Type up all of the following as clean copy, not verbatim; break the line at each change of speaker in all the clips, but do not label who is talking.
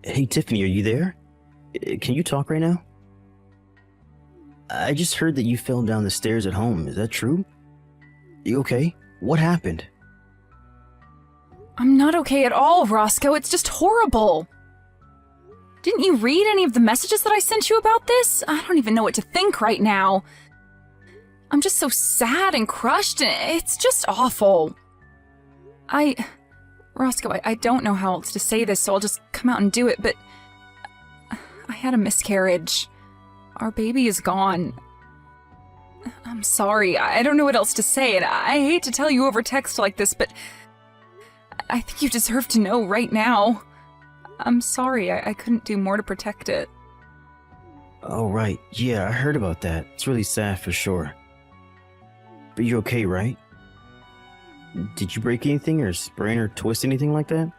Hey, Tiffany, are you there? Can you talk right now? I just heard that you fell down the stairs at home. Is that true? You okay? What happened?
I'm not okay at all, Roscoe. It's just horrible. Didn't you read any of the messages that I sent you about this? I don't even know what to think right now. I'm just so sad and crushed, and it's just awful. Roscoe, I don't know how else to say this, so I'll just come out and do it, but I had a miscarriage. Our baby is gone. I'm sorry. I don't know what else to say, and I hate to tell you over text like this, but I think you deserve to know right now. I'm sorry. I couldn't do more to protect it.
Oh, right. Yeah, I heard about that. It's really sad for sure. But you're okay, right? Did you break anything or sprain or twist anything like that?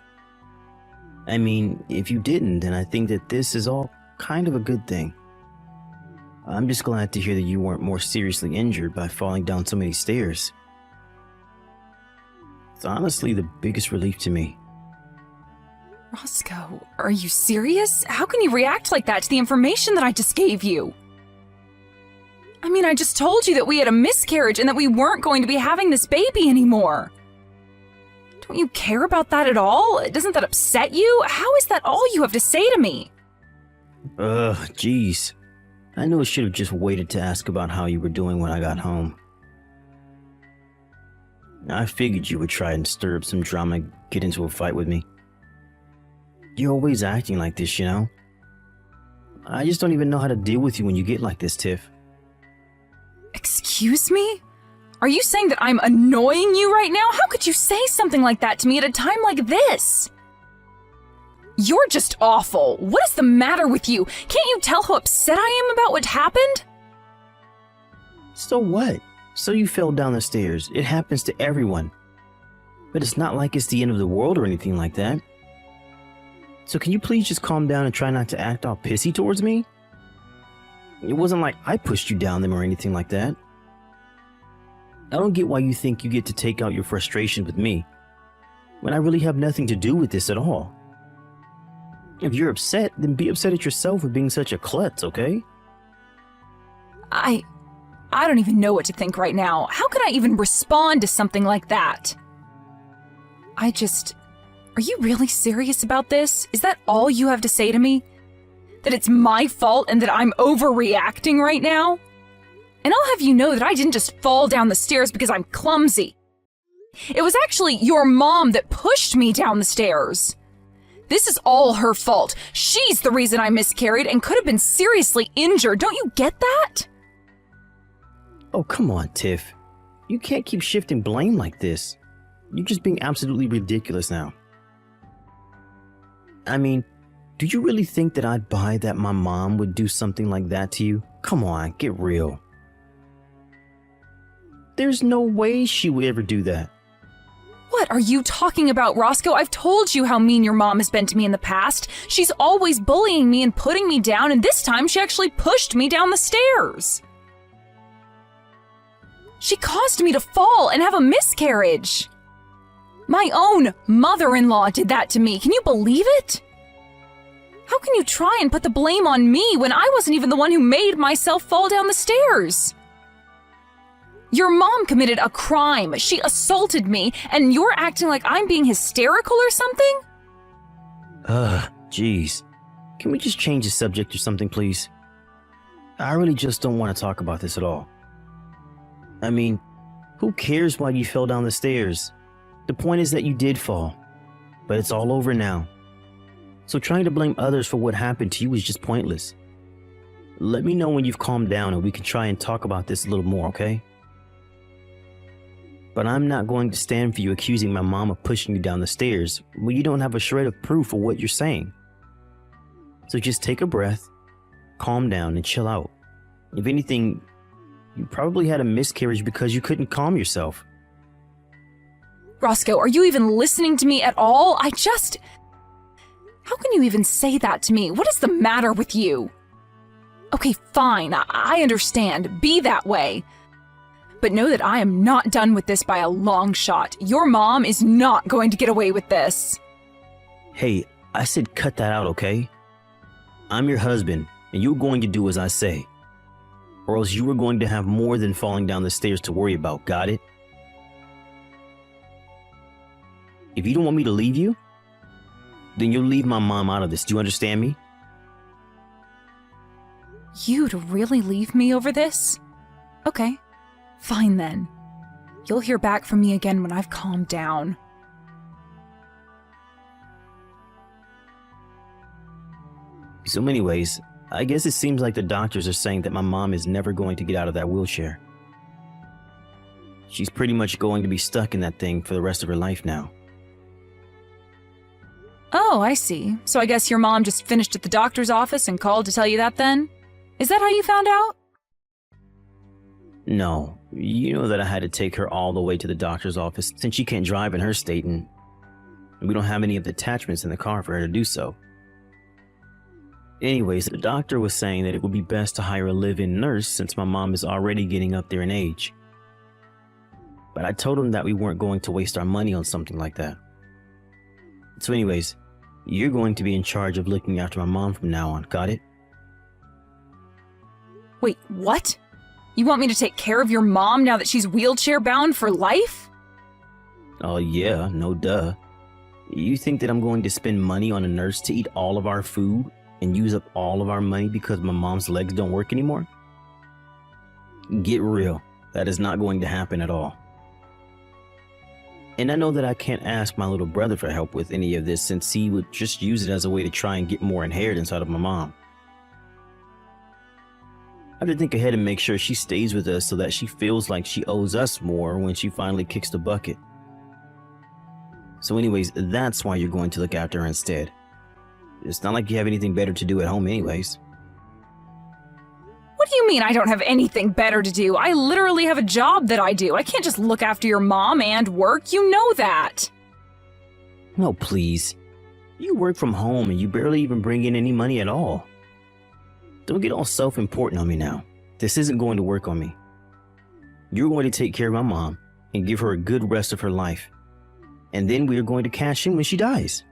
I mean, if you didn't, then I think that this is all kind of a good thing. I'm just glad to hear that you weren't more seriously injured by falling down so many stairs. It's honestly the biggest relief to me.
Roscoe, are you serious? How can you react like that to the information that I just gave you? I mean, I just told you that we had a miscarriage and that we weren't going to be having this baby anymore. Don't you care about that at all? Doesn't that upset you? How is that all you have to say to me?
Jeez. I knew I should have just waited to ask about how you were doing when I got home. I figured you would try and stir up some drama and get into a fight with me. You're always acting like this, you know? I just don't even know how to deal with you when you get like this, Tiff.
Excuse me? Are you saying that I'm annoying you right now? How could you say something like that to me at a time like this? You're just awful. What is the matter with you? Can't you tell how upset I am about what happened?
So what? So you fell down the stairs. It happens to everyone. But it's not like it's the end of the world or anything like that. So can you please just calm down and try not to act all pissy towards me? It wasn't like I pushed you down them or anything like that. I don't get why you think you get to take out your frustration with me, when I really have nothing to do with this at all. If you're upset, then be upset at yourself for being such a klutz, okay?
I don't even know what to think right now. How could I even respond to something like that? Are you really serious about this? Is that all you have to say to me? That it's my fault and that I'm overreacting right now? And I'll have you know that I didn't just fall down the stairs because I'm clumsy. It was actually your mom that pushed me down the stairs. This is all her fault. She's the reason I miscarried and could have been seriously injured. Don't you get that?
Oh, come on, Tiff. You can't keep shifting blame like this. You're just being absolutely ridiculous now. I mean, do you really think that I'd buy that my mom would do something like that to you? Come on, get real. There's no way she would ever do that.
What are you talking about, Roscoe? I've told you how mean your mom has been to me in the past. She's always bullying me and putting me down, and this time she actually pushed me down the stairs. She caused me to fall and have a miscarriage. My own mother-in-law did that to me. Can you believe it? How can you try and put the blame on me when I wasn't even the one who made myself fall down the stairs? Your mom committed a crime. She assaulted me, and you're acting like I'm being hysterical or something?
Jeez. Can we just change the subject or something, please? I really just don't want to talk about this at all. I mean, who cares why you fell down the stairs? The point is that you did fall, but it's all over now. So trying to blame others for what happened to you is just pointless. Let me know when you've calmed down and we can try and talk about this a little more, okay? But I'm not going to stand for you accusing my mom of pushing you down the stairs when you don't have a shred of proof of what you're saying. So just take a breath, calm down, and chill out. If anything, you probably had a miscarriage because you couldn't calm yourself.
Roscoe, are you even listening to me at all? How can you even say that to me? What is the matter with you? Okay, fine, I understand. Be that way. But know that I am not done with this by a long shot. Your mom is not going to get away with this.
Hey, I said cut that out, okay? I'm your husband, and you're going to do as I say. Or else you are going to have more than falling down the stairs to worry about, got it? If you don't want me to leave you, then you'll leave my mom out of this. Do you understand me?
You'd really leave me over this? Okay, fine then. You'll hear back from me again when I've calmed down.
So anyways, I guess it seems like the doctors are saying that my mom is never going to get out of that wheelchair. She's pretty much going to be stuck in that thing for the rest of her life now.
Oh, I see. So I guess your mom just finished at the doctor's office and called to tell you that then? Is that how you found out?
No, you know that I had to take her all the way to the doctor's office since she can't drive in her state and we don't have any of the attachments in the car for her to do so. Anyways, the doctor was saying that it would be best to hire a live-in nurse since my mom is already getting up there in age. But I told him that we weren't going to waste our money on something like that. So anyways, you're going to be in charge of looking after my mom from now on, got it?
Wait, what? You want me to take care of your mom now that she's wheelchair-bound for life?
Oh yeah, no duh. You think that I'm going to spend money on a nurse to eat all of our food and use up all of our money because my mom's legs don't work anymore? Get real. That is not going to happen at all. And I know that I can't ask my little brother for help with any of this since he would just use it as a way to try and get more inheritance out of my mom. I have to think ahead and make sure she stays with us so that she feels like she owes us more when she finally kicks the bucket. So anyways, that's why you're going to look after her instead. It's not like you have anything better to do at home anyways.
What do you mean I don't have anything better to do? I literally have a job that I do. I can't just look after your mom and work. You know that.
No, please. You work from home and you barely even bring in any money at all. Don't get all self-important on me now. This isn't going to work on me. You're going to take care of my mom and give her a good rest of her life. And then we are going to cash in when she dies.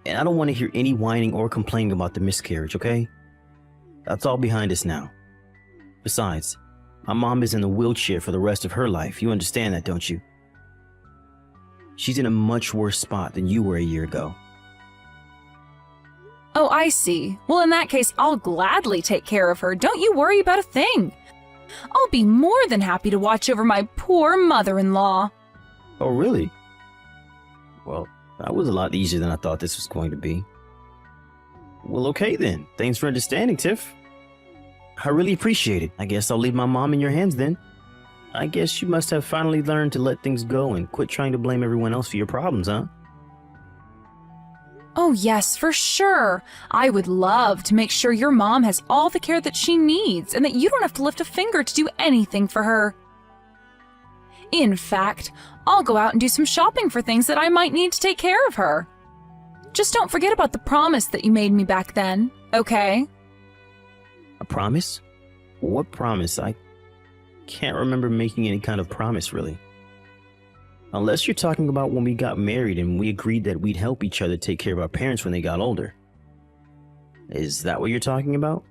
And I don't want to hear any whining or complaining about the miscarriage, okay? That's all behind us now. Besides, my mom is in a wheelchair for the rest of her life. You understand that, don't you? She's in a much worse spot than you were a year ago.
Oh, I see. Well, in that case, I'll gladly take care of her. Don't you worry about a thing. I'll be more than happy to watch over my poor mother-in-law.
Oh, really? Well, that was a lot easier than I thought this was going to be. Well, okay then. Thanks for understanding, Tiff. I really appreciate it. I guess I'll leave my mom in your hands then. I guess you must have finally learned to let things go and quit trying to blame everyone else for your problems, huh?
Oh, yes, for sure. I would love to make sure your mom has all the care that she needs and that you don't have to lift a finger to do anything for her. In fact, I'll go out and do some shopping for things that I might need to take care of her. Just don't forget about the promise that you made me back then, okay?
A promise? What promise? I can't remember making any kind of promise, really. Unless you're talking about when we got married and we agreed that we'd help each other take care of our parents when they got older. Is that what you're talking about?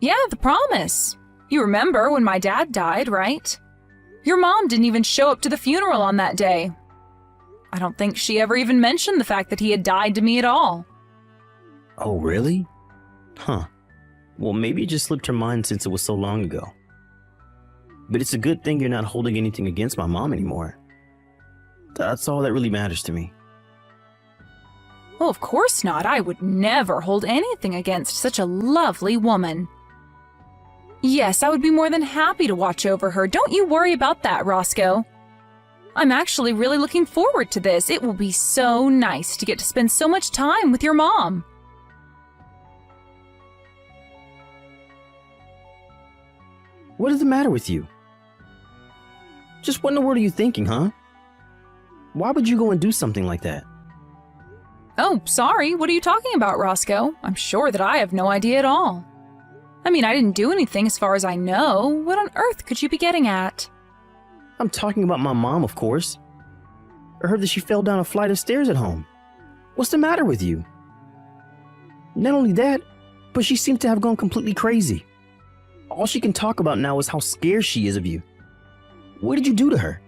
Yeah, the promise. You remember when my dad died, right? Your mom didn't even show up to the funeral on that day. I don't think she ever even mentioned the fact that he had died to me at all.
Oh, really? Huh. Well, maybe it just slipped her mind since it was so long ago. But it's a good thing you're not holding anything against my mom anymore. That's all that really matters to me.
Well, of course not. I would never hold anything against such a lovely woman. Yes, I would be more than happy to watch over her. Don't you worry about that, Roscoe. I'm actually really looking forward to this. It will be so nice to get to spend so much time with your mom.
What is the matter with you? Just what in the world are you thinking, huh? Why would you go and do something like that?
Oh, sorry. What are you talking about, Roscoe? I'm sure that I have no idea at all. I mean, I didn't do anything as far as I know. What on earth could you be getting at?
I'm talking about my mom, of course. I heard that she fell down a flight of stairs at home. What's the matter with you? Not only that, but she seems to have gone completely crazy. All she can talk about now is how scared she is of you. What did you do to her?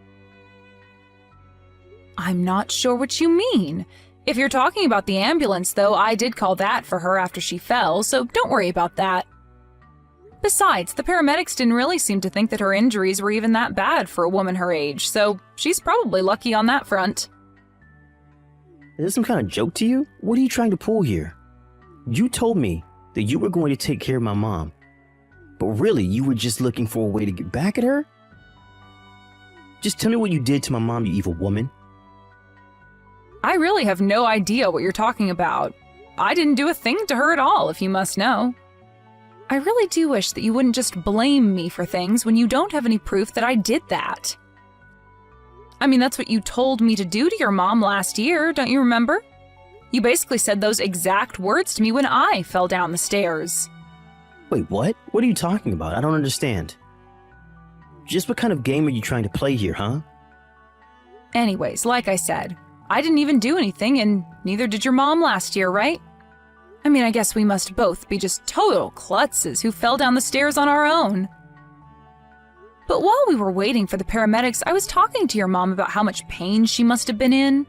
I'm not sure what you mean. If you're talking about the ambulance, though, I did call that for her after she fell, so don't worry about that. Besides, the paramedics didn't really seem to think that her injuries were even that bad for a woman her age, so she's probably lucky on that front.
Is this some kind of joke to you? What are you trying to pull here? You told me that you were going to take care of my mom, but really you were just looking for a way to get back at her? Just tell me what you did to my mom, you evil woman.
I really have no idea what you're talking about. I didn't do a thing to her at all, if you must know. I really do wish that you wouldn't just blame me for things when you don't have any proof that I did that. I mean, that's what you told me to do to your mom last year, don't you remember? You basically said those exact words to me when I fell down the stairs.
Wait, what? What are you talking about? I don't understand. Just what kind of game are you trying to play here, huh?
Anyways, like I said, I didn't even do anything, and neither did your mom last year, right? I mean, I guess we must both be just total klutzes who fell down the stairs on our own. But while we were waiting for the paramedics, I was talking to your mom about how much pain she must have been in.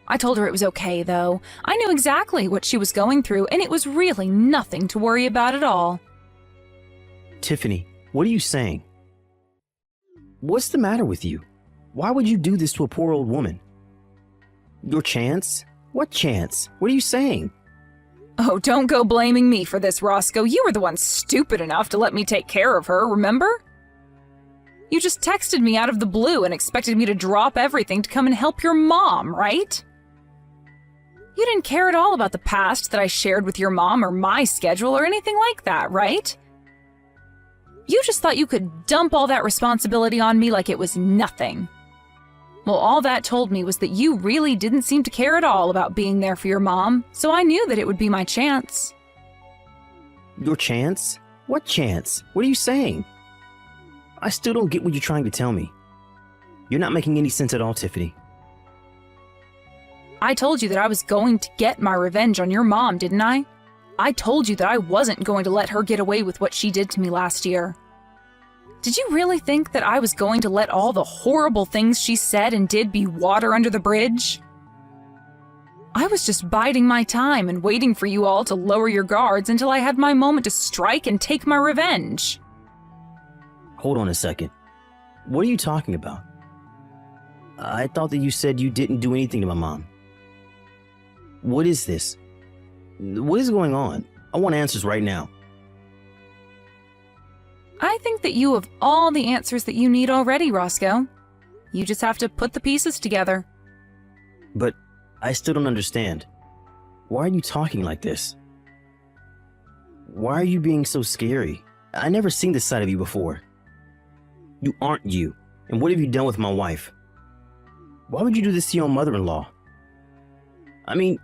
I told her it was okay, though. I knew exactly what she was going through, and it was really nothing to worry about at all.
Tiffany, what are you saying? What's the matter with you? Why would you do this to a poor old woman? Your chance? What chance? What are you saying?
Oh, don't go blaming me for this, Roscoe. You were the one stupid enough to let me take care of her, remember? You just texted me out of the blue and expected me to drop everything to come and help your mom, right? You didn't care at all about the past that I shared with your mom or my schedule or anything like that, right? You just thought you could dump all that responsibility on me like it was nothing. Well, all that told me was that you really didn't seem to care at all about being there for your mom, so I knew that it would be my chance.
Your chance? What chance? What are you saying? I still don't get what you're trying to tell me. You're not making any sense at all, Tiffany.
I told you that I was going to get my revenge on your mom, didn't I? I told you that I wasn't going to let her get away with what she did to me last year. Did you really think that I was going to let all the horrible things she said and did be water under the bridge? I was just biding my time and waiting for you all to lower your guards until I had my moment to strike and take my revenge.
Hold on a second. What are you talking about? I thought that you said you didn't do anything to my mom. What is this? What is going on? I want answers right now.
I think that you have all the answers that you need already, Roscoe. You just have to put the pieces together.
But I still don't understand. Why are you talking like this? Why are you being so scary? I never seen this side of you before. You aren't you. And what have you done with my wife? Why would you do this to your mother-in-law? I mean,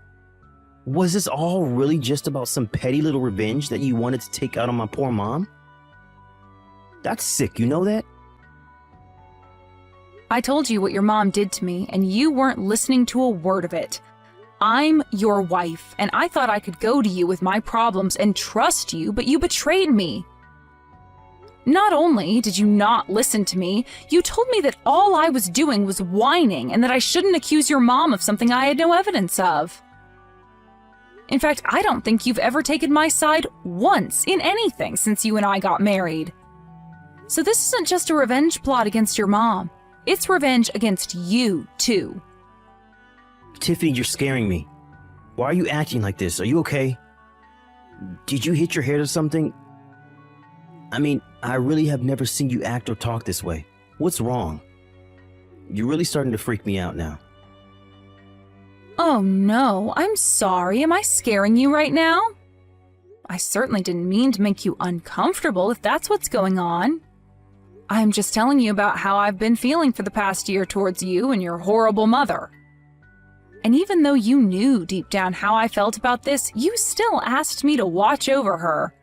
was this all really just about some petty little revenge that you wanted to take out on my poor mom? That's sick, you know that?
I told you what your mom did to me, and you weren't listening to a word of it. I'm your wife, and I thought I could go to you with my problems and trust you, but you betrayed me. Not only did you not listen to me, you told me that all I was doing was whining and that I shouldn't accuse your mom of something I had no evidence of. In fact, I don't think you've ever taken my side once in anything since you and I got married. So this isn't just a revenge plot against your mom. It's revenge against you, too.
Tiffany, you're scaring me. Why are you acting like this? Are you okay? Did you hit your head or something? I mean, I really have never seen you act or talk this way. What's wrong? You're really starting to freak me out now.
Oh no, I'm sorry. Am I scaring you right now? I certainly didn't mean to make you uncomfortable if that's what's going on. I'm just telling you about how I've been feeling for the past year towards you and your horrible mother. And even though you knew deep down how I felt about this, you still asked me to watch over her.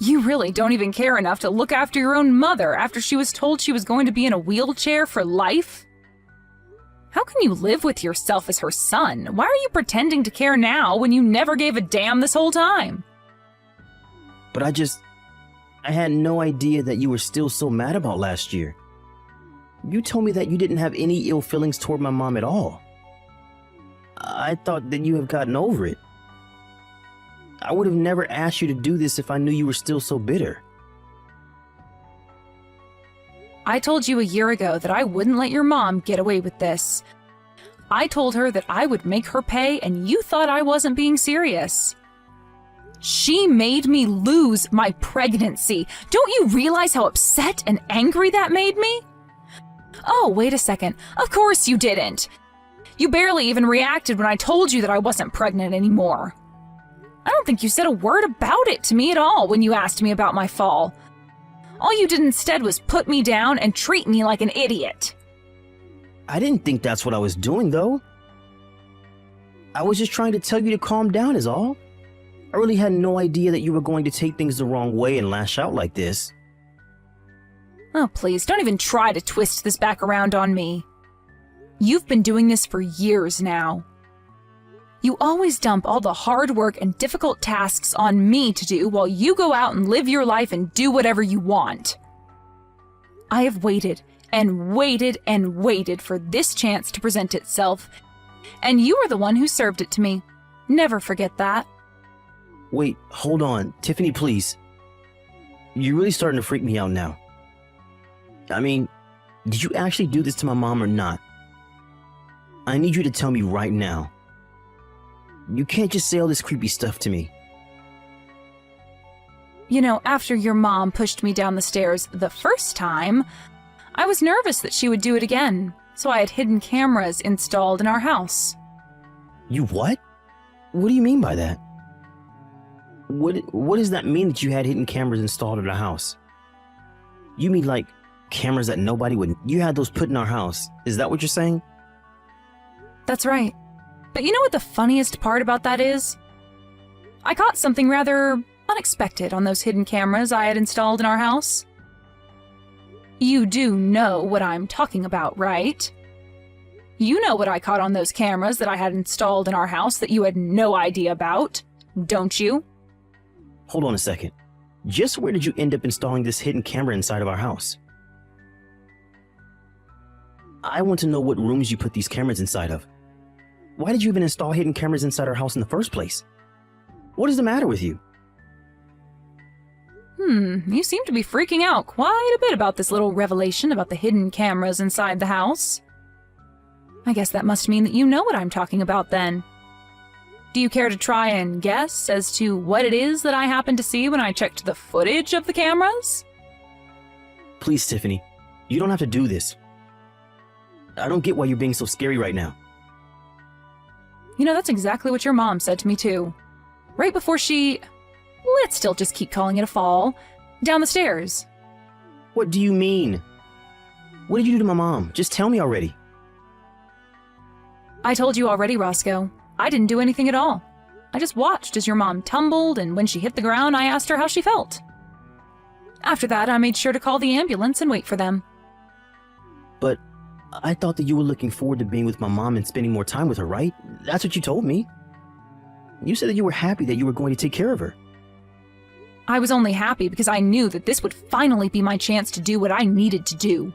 You really don't even care enough to look after your own mother after she was told she was going to be in a wheelchair for life? How can you live with yourself as her son? Why are you pretending to care now when you never gave a damn this whole time?
But I had no idea that you were still so mad about last year. You told me that you didn't have any ill feelings toward my mom at all. I thought that you have gotten over it. I would have never asked you to do this if I knew you were still so bitter.
I told you a year ago that I wouldn't let your mom get away with this. I told her that I would make her pay, and you thought I wasn't being serious. She made me lose my pregnancy. Don't you realize how upset and angry that made me? Oh, wait a second. Of course you didn't. You barely even reacted when I told you that I wasn't pregnant anymore. I don't think you said a word about it to me at all when you asked me about my fall. All you did instead was put me down and treat me like an idiot.
I didn't think that's what I was doing, though. I was just trying to tell you to calm down is all. I really had no idea that you were going to take things the wrong way and lash out like this.
Oh, please, don't even try to twist this back around on me. You've been doing this for years now. You always dump all the hard work and difficult tasks on me to do while you go out and live your life and do whatever you want. I have waited and waited and waited for this chance to present itself, and you are the one who served it to me. Never forget that.
Wait, hold on. Tiffany, please. You're really starting to freak me out now. I mean, did you actually do this to my mom or not? I need you to tell me right now. You can't just say all this creepy stuff to me.
You know, after your mom pushed me down the stairs the first time, I was nervous that she would do it again, so I had hidden cameras installed in our house.
You what? What do you mean by that? What does that mean that you had hidden cameras installed in our house? You mean like cameras that nobody would... You had those put in our house. Is that what you're saying?
That's right. But you know what the funniest part about that is? I caught something rather unexpected on those hidden cameras I had installed in our house. You do know what I'm talking about, right? You know what I caught on those cameras that I had installed in our house that you had no idea about, don't you?
Hold on a second. Just where did you end up installing this hidden camera inside of our house? I want to know what rooms you put these cameras inside of. Why did you even install hidden cameras inside our house in the first place? What is the matter with you?
You seem to be freaking out quite a bit about this little revelation about the hidden cameras inside the house. I guess that must mean that you know what I'm talking about then. Do you care to try and guess as to what it is that I happened to see when I checked the footage of the cameras?
Please, Tiffany, you don't have to do this. I don't get why you're being so scary right now.
You know, that's exactly what your mom said to me too. Right before she... Let's still just keep calling it a fall. Down the stairs.
What do you mean? What did you do to my mom? Just tell me already.
I told you already, Roscoe. I didn't do anything at all. I just watched as your mom tumbled, and when she hit the ground, I asked her how she felt. After that, I made sure to call the ambulance and wait for them.
But I thought that you were looking forward to being with my mom and spending more time with her, right? That's what you told me. You said that you were happy that you were going to take care of her.
I was only happy because I knew that this would finally be my chance to do what I needed to do.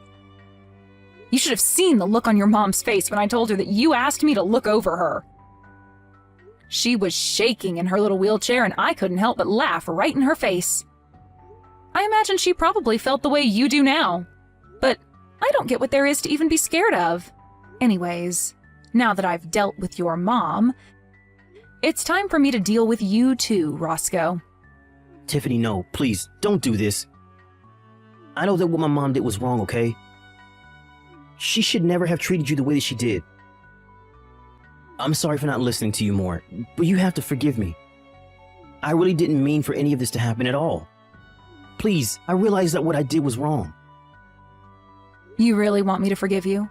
You should have seen the look on your mom's face when I told her that you asked me to look over her. She was shaking in her little wheelchair, and I couldn't help but laugh right in her face. I imagine she probably felt the way you do now. But I don't get what there is to even be scared of. Anyways, now that I've dealt with your mom, it's time for me to deal with you too, Roscoe.
Tiffany, no, please, don't do this. I know that what my mom did was wrong, okay? She should never have treated you the way that she did. I'm sorry for not listening to you more, but you have to forgive me. I really didn't mean for any of this to happen at all. Please, I realize that what I did was wrong.
You really want me to forgive you?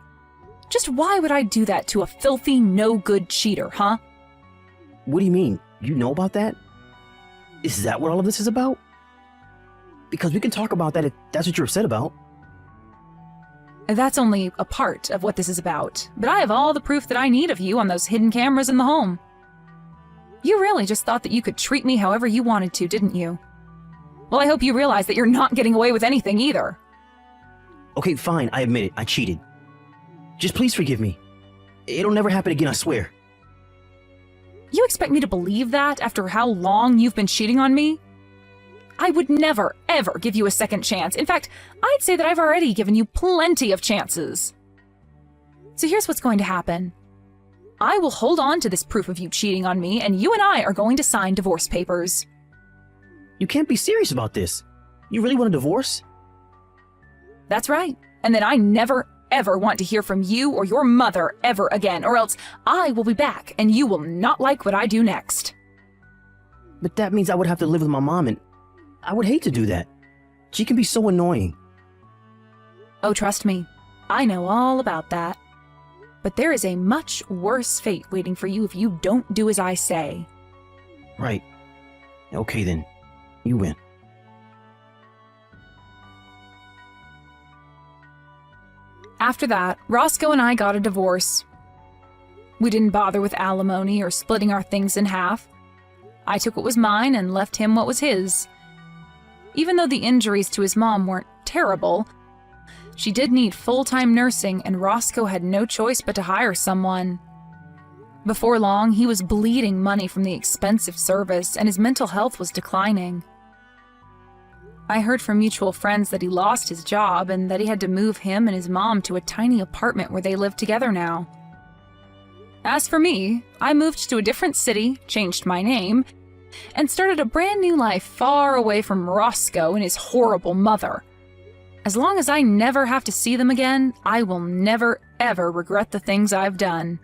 Just why would I do that to a filthy, no-good cheater, huh?
What do you mean? You know about that? Is that what all of this is about? Because we can talk about that if that's what you're upset about.
That's only a part of what this is about, but I have all the proof that I need of you on those hidden cameras in the home. You really just thought that you could treat me however you wanted to, didn't you? Well, I hope you realize that you're not getting away with anything either.
Okay, fine, I admit it, I cheated. Just please forgive me. It'll never happen again, I swear.
You expect me to believe that after how long you've been cheating on me? I would never, ever give you a second chance. In fact, I'd say that I've already given you plenty of chances. So here's what's going to happen. I will hold on to this proof of you cheating on me, and you and I are going to sign divorce papers.
You can't be serious about this. You really want a divorce?
That's right. And then I never, ever want to hear from you or your mother ever again, or else I will be back and you will not like what I do next.
But that means I would have to live with my mom, and I would hate to do that. She can be so annoying.
Oh, trust me, I know all about that. But there is a much worse fate waiting for you if you don't do as I say.
Right. Okay then. You win.
After that, Roscoe and I got a divorce. We didn't bother with alimony or splitting our things in half. I took what was mine and left him what was his. Even though the injuries to his mom weren't terrible, she did need full-time nursing, and Roscoe had no choice but to hire someone. Before long, he was bleeding money from the expensive service, and his mental health was declining. I heard from mutual friends that he lost his job and that he had to move him and his mom to a tiny apartment where they live together now. As for me, I moved to a different city, changed my name, and started a brand new life far away from Roscoe and his horrible mother. As long as I never have to see them again, I will never, ever regret the things I've done.